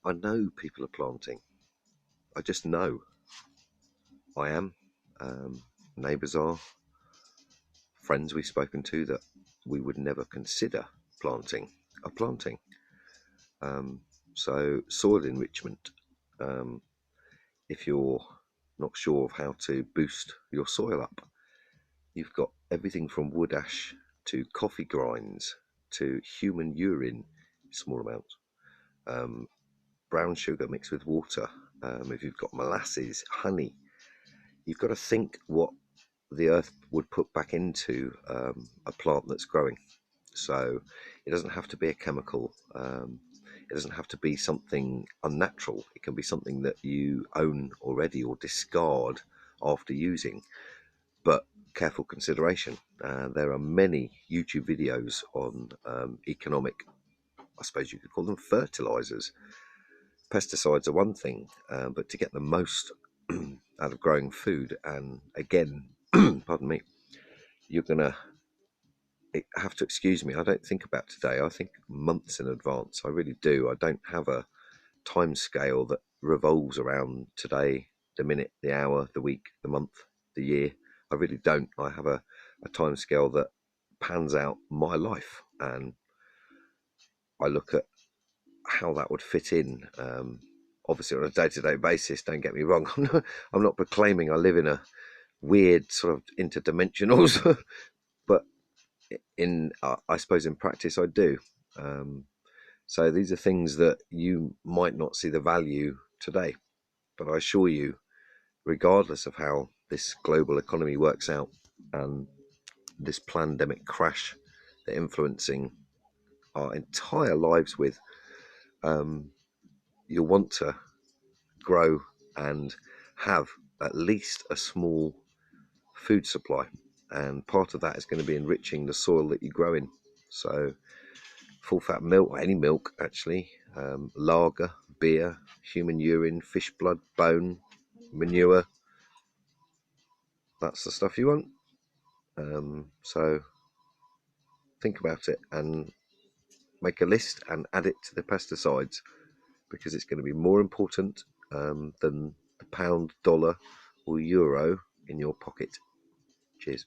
I know people are planting. I just know. I am. Neighbours are. Friends we've spoken to that we would never consider planting are planting. Um, so soil enrichment. Um, if you're not sure of how to boost your soil up, you've got everything from wood ash to coffee grinds to human urine, small amounts, um, brown sugar mixed with water. If you've got molasses, honey, you've got to think what the earth would put back into a plant that's growing. So it doesn't have to be a chemical. It doesn't have to be something unnatural. It can be something that you own already or discard after using. But careful consideration. There are many YouTube videos on economic, I suppose you could call them fertilizers. Pesticides are one thing, but to get the most out of growing food, and again, pardon me, you're going to have to excuse me. I don't think about today. I think months in advance. I really do. I don't have a time scale that revolves around today, the minute, the hour, the week, the month, the year. I really don't. I have a time scale that pans out my life, and I look at how that would fit in. Obviously, on a day-to-day basis. Don't get me wrong. I'm not proclaiming I live in a weird sort of interdimensionals, but in I suppose in practice I do. Um, so these are things that you might not see the value today, but I assure you, regardless of how this global economy works out and this pandemic crash they're influencing our entire lives with, um, you'll want to grow and have at least a small food supply, and part of that is going to be enriching the soil that you grow in. So full fat milk, any milk actually, lager, beer, human urine, fish blood, bone, manure, that's the stuff you want. So think about it and make a list and add it to the pesticides, because it's going to be more important than the pound, dollar, or euro in your pocket. Cheers.